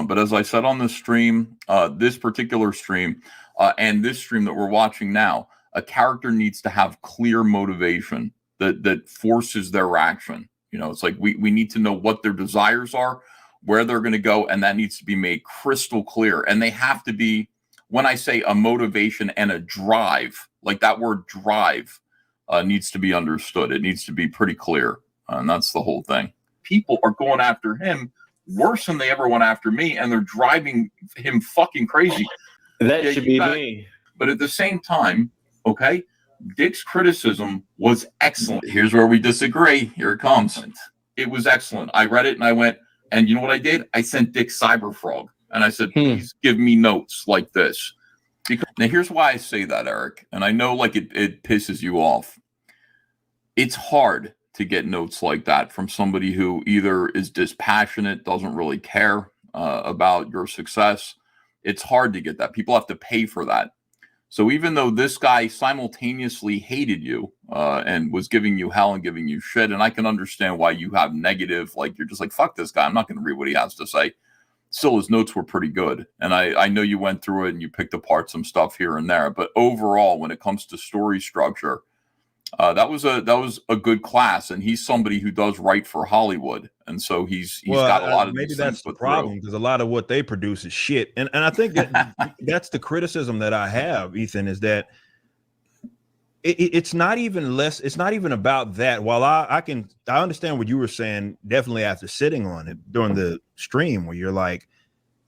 But as I said on the stream, this particular stream, and this stream that we're watching now, a character needs to have clear motivation that forces their action. You know, it's like we need to know what their desires are, where they're going to go, and that needs to be made crystal clear. And they have to be, when I say a motivation and a drive, like that word drive needs to be understood. It needs to be pretty clear. And that's the whole thing. People are going after him worse than they ever went after me, and they're driving him fucking crazy. That should be me. But at the same time, okay, Dick's criticism was excellent. Here's where we disagree. Here it comes. It was excellent. I read it and I went, and you know what I did? I sent Dick Cyberfrog and I said, please give me notes like this. Because, now here's why I say that, Eric. And I know like it pisses you off. It's hard to get notes like that from somebody who either is dispassionate, doesn't really care about your success. It's hard to get that. People have to pay for that. So even though this guy simultaneously hated you and was giving you hell and giving you shit, and I can understand why you have negative, like you're just like, fuck this guy, I'm not going to read what he has to say. Still, his notes were pretty good. And I know you went through it and you picked apart some stuff here and there. But overall, when it comes to story structure, that was a good class. And he's somebody who does write for Hollywood. And so he's got a lot of maybe that's the problem, because a lot of what they produce is shit. And I think that that's the criticism that I have, Ethan, is that it's not even about that. While I understand what you were saying, definitely after sitting on it during the stream, where you're like,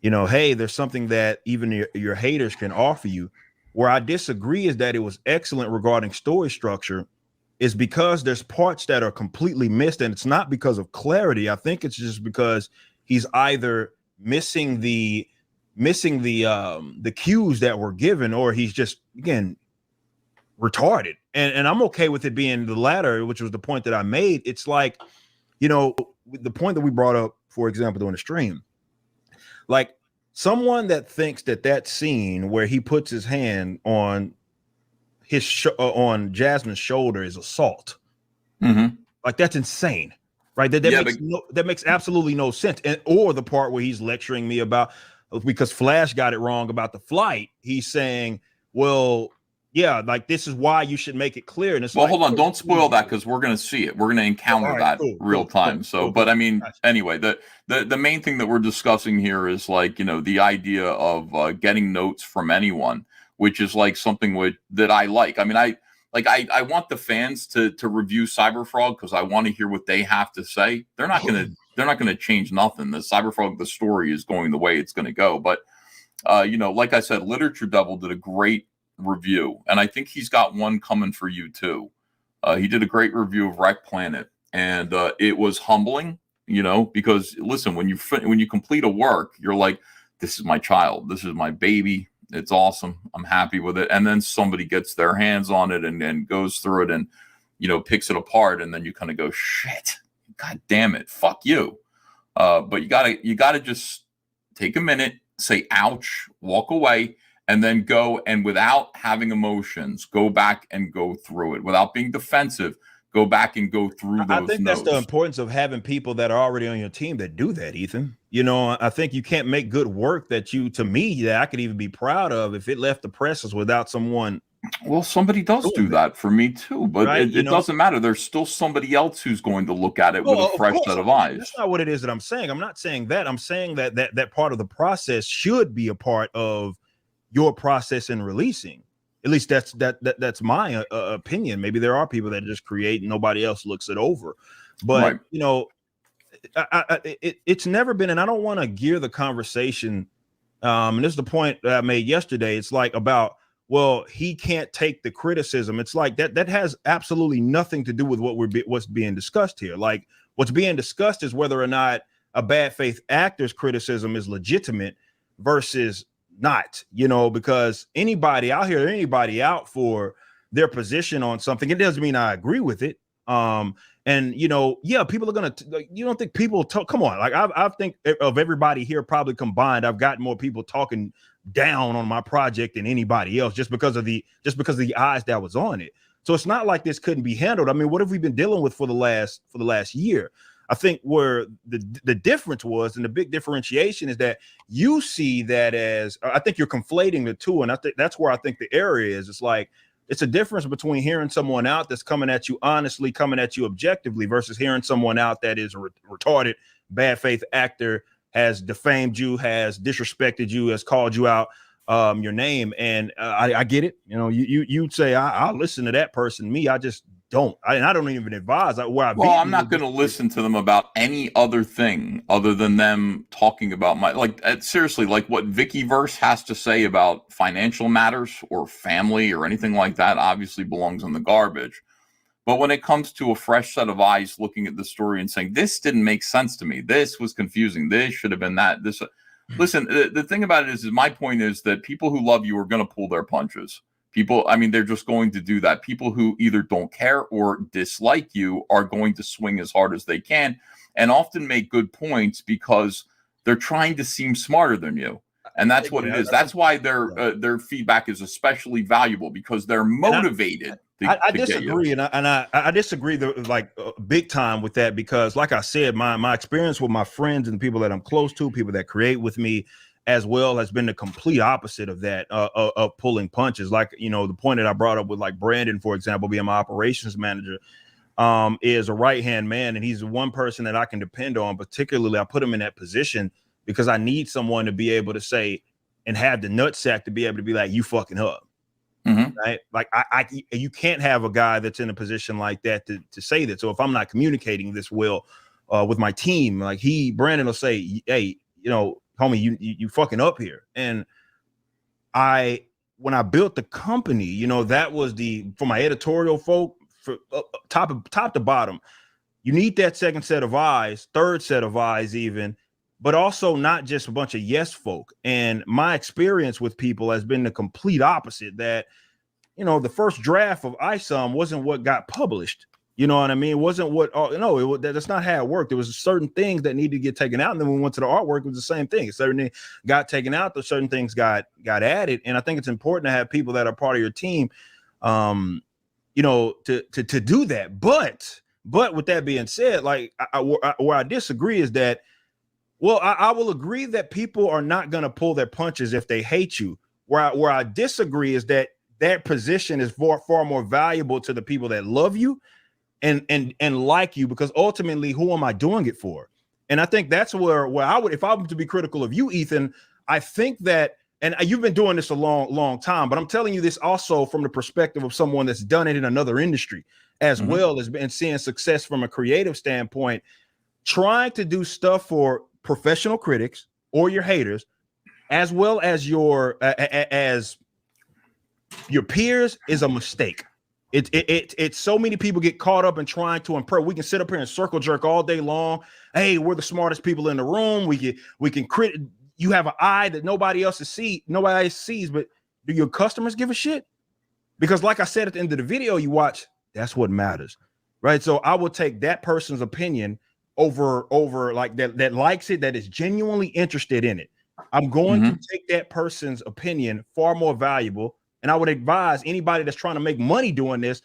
you know, hey, there's something that even your haters can offer you. Where I disagree is that it was excellent regarding story structure, is because there's parts that are completely missed, and it's not because of clarity. I think it's just because he's either missing the cues that were given, or he's just, again, retarded. And I'm okay with it being the latter, which was the point that I made. It's like, you know, the point that we brought up, for example, during the stream, like someone that thinks that scene where he puts his hand on on Jasmine's shoulder is assault. Like that's insane, right? That makes absolutely no sense. And or the part where he's lecturing me about, because Flash got it wrong about the flight, he's saying, well, yeah, like this is why you should make it clear. And it's well, hold on, don't spoil that, because we're going to see it. We're going to encounter that real time. So, but I mean, anyway, the main thing that we're discussing here is like, you know, the idea of getting notes from anyone, which is like something that I like. I mean, I want the fans to review Cyberfrog because I want to hear what they have to say. They're not gonna change nothing. The Cyberfrog, the story is going the way it's going to go. But you know, like I said, Literature Devil did a great review, and I think he's got one coming for you too. He did a great review of Wreck Planet, and it was humbling, you know, because listen, when you complete a work, you're like, this is my child, this is my baby. It's awesome. I'm happy with it. And then somebody gets their hands on it and goes through it and, you know, picks it apart. And then you kind of go, shit, God damn it. Fuck you. But you gotta just take a minute, say, ouch, walk away, and then go. And without having emotions, go back and go through it without being defensive. Go back and go through those I think that's the importance of having people that are already on your team that do that, Ethan. You know, I think you can't make good work that I could even be proud of if it left the presses without someone. Well, somebody does do that for me too, but right? it doesn't matter. There's still somebody else who's going to look at it with a fresh set of eyes. That's not what it is that I'm saying. I'm not saying that. I'm saying that part of the process should be a part of your process in releasing. At least that's my opinion. Maybe there are people that just create and nobody else looks it over. But, right. You know, it's never been, and I don't want to gear the conversation. And this is the point that I made yesterday. It's like about, well, he can't take the criticism. It's like that has absolutely nothing to do with what's being discussed here. Like what's being discussed is whether or not a bad faith actor's criticism is legitimate versus not, you know, because I'll hear anybody out for their position on something. It doesn't mean I agree with it. And you know, yeah, people are gonna. You don't think people talk? Come on, like I think of everybody here probably combined, I've got more people talking down on my project than anybody else, just because of the eyes that was on it. So it's not like this couldn't be handled. I mean, what have we been dealing with for the last year? I think where the difference was, and the big differentiation is that you see that as, I think you're conflating the two. And I think that's where I think the error is. It's like, it's a difference between hearing someone out that's coming at you honestly, coming at you objectively, versus hearing someone out that is a retarded, bad faith actor, has defamed you, has disrespected you, has called you out your name. And I get it. You know, you'd say, I'll listen to that person. Me, I just don't. I don't even advise. I'm not going to listen to them about any other thing other than them talking about seriously, like what Wikkiverse has to say about financial matters or family or anything like that obviously belongs in the garbage. But when it comes to a fresh set of eyes looking at the story and saying, this didn't make sense to me, this was confusing, this should have been that, this. Listen, the thing about it is my point is that people who love you are going to pull their punches. People, I mean, they're just going to do that. People who either don't care or dislike you are going to swing as hard as they can and often make good points because they're trying to seem smarter than you. And that's what it is. That's why their feedback is especially valuable, because they're motivated. I disagree, and I disagree big time with that, because like I said, my experience with my friends and people that I'm close to, people that create with me as well, has been the complete opposite of that, of pulling punches. Like, you know, the point that I brought up with like Brandon, for example, being my operations manager, is a right-hand man, and he's the one person that I can depend on. Particularly, I put him in that position because I need someone to be able to say and have the nutsack to be able to be like, you fucking up. Mm-hmm. Right? Like you can't have a guy that's in a position like that to say that. So if I'm not communicating this well with my team, like Brandon will say, hey, you know, homie, you fucking up here. And when I built the company, you know, that was for my editorial folk, for top to bottom, you need that second set of eyes, third set of eyes even, but also not just a bunch of yes folk. And my experience with people has been the complete opposite, that, you know, the first draft of ISOM wasn't what got published. You know what I mean? It wasn't that's not how it worked. There was certain things that needed to get taken out. And then when we went to the artwork, it was the same thing. Certain things got taken out, but certain things got added. And I think it's important to have people that are part of your team, you know, to do that. But with that being said, like where I disagree is that, well, I will agree that people are not going to pull their punches if they hate you. Where I disagree is that position is far more valuable to the people that love you and like you, because ultimately, who am I doing it for? And I think that's where I would, if I were to be critical of you, Ethan, I think that, and you've been doing this a long time, but I'm telling you this also from the perspective of someone that's done it in another industry, as mm-hmm. well as been seeing success from a creative standpoint. Trying to do stuff for professional critics or your haters, as well as your peers, is a mistake. It's so many people get caught up in trying to impress. We can sit up here and circle jerk all day long. Hey, we're the smartest people in the room. We can crit. You have an eye that nobody else sees, but do your customers give a shit? Because like I said at the end of the video you watch, that's what matters, right? So I will take that person's opinion over like that likes it, that is genuinely interested in it. I'm going mm-hmm. to take that person's opinion far more valuable. And I would advise anybody that's trying to make money doing this,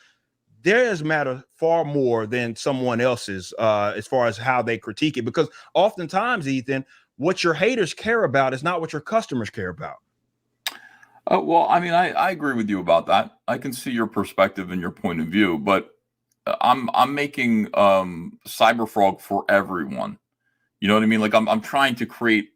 theirs matter far more than someone else's as far as how they critique it. Because oftentimes, Ethan, what your haters care about is not what your customers care about. Well, I mean, I agree with you about that. I can see your perspective and your point of view, but I'm making Cyberfrog for everyone. You know what I mean? Like I'm trying to create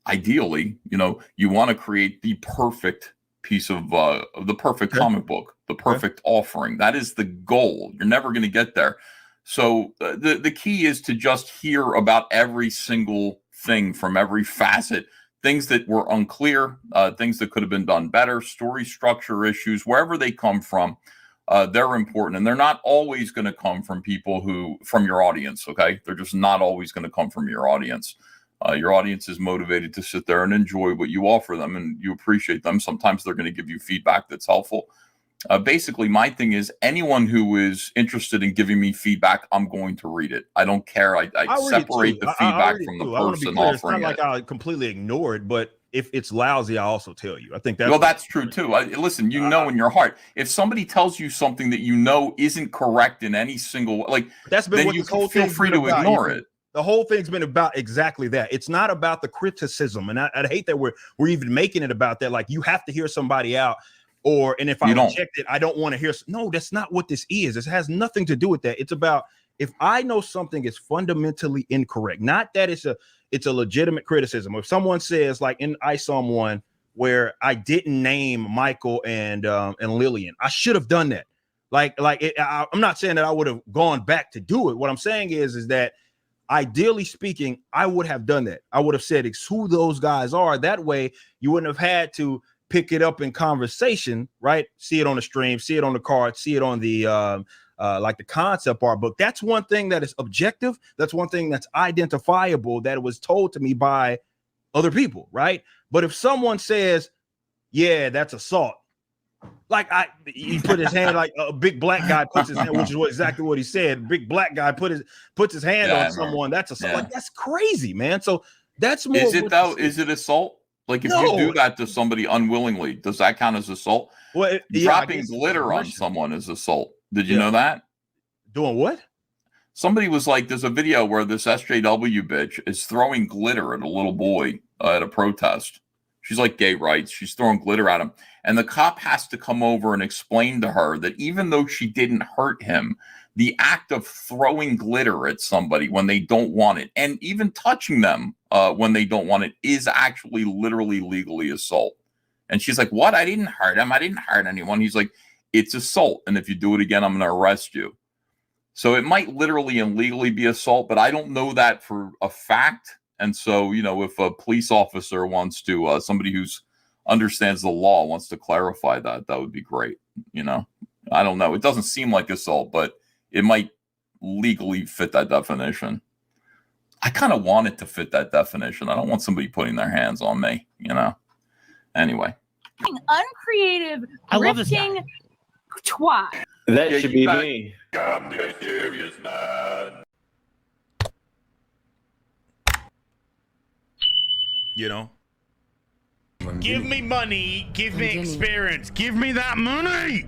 ideally, you know, you want to create the perfect piece of the perfect comic book, the perfect offering. That is the goal. You're never going to get there. So the key is to just hear about every single thing from every facet, things that were unclear, things that could have been done better, story structure issues, wherever they come from. They're important, and they're not always going to come from from your audience. Okay. They're just not always going to come from your audience. Your audience is motivated to sit there and enjoy what you offer them, and you appreciate them. Sometimes they're going to give you feedback that's helpful. Basically, my thing is anyone who is interested in giving me feedback, I'm going to read it. I don't care. I separate the feedback from the person offering it. It's not like I completely ignore it, but if it's lousy, I also tell you. I think that's that's true too. Listen, you know in your heart, if somebody tells you something that you know isn't correct in any single that's been then what you this whole feel free to ignore it. The whole thing's been about exactly that. It's not about the criticism, and I hate that we're even making it about that. Like you have to hear somebody out, and if I reject it, I don't want to hear. No, that's not what this is. This has nothing to do with that. It's about if I know something is fundamentally incorrect, not that it's a legitimate criticism. If someone says like I saw one where I didn't name Michael and Lillian, I should have done that. I'm not saying that I would have gone back to do it. What I'm saying is that ideally speaking, I would have done that. I would have said it's who those guys are. That way, you wouldn't have had to pick it up in conversation, right? See it on the stream, see it on the card, see it on the like the concept art book. That's one thing that is objective. That's one thing that's identifiable that was told to me by other people, right? But if someone says, "Yeah, that's assault," like he put his hand like a big black guy puts his hand, which is exactly what he said. Big black guy puts his hand on someone. That's assault. Like that's crazy, man. So that's more. Is it though? Is it assault? Like if you do that to somebody unwillingly, does that count as assault? Well, dropping glitter on someone is assault. Did you know that? Doing what? Somebody was like, there's a video where this SJW bitch is throwing glitter at a little boy at a protest. She's like gay rights. She's throwing glitter at him. And the cop has to come over and explain to her that even though she didn't hurt him, the act of throwing glitter at somebody when they don't want it, and even touching them when they don't want it, is actually literally legally assault. And she's like, what? I didn't hurt him. I didn't hurt anyone. He's like, it's assault. And if you do it again, I'm going to arrest you. So it might literally and legally be assault, but I don't know that for a fact. And so, if a police officer wants to, somebody who's understands the law wants to clarify that would be great. I don't know. It doesn't seem like assault, but it might legally fit that definition. I kind of want it to fit that definition. I don't want somebody putting their hands on me, Anyway. Uncreative, grifting twat. That should be me. I'm the serious man. Give me money, give me experience, give me that money.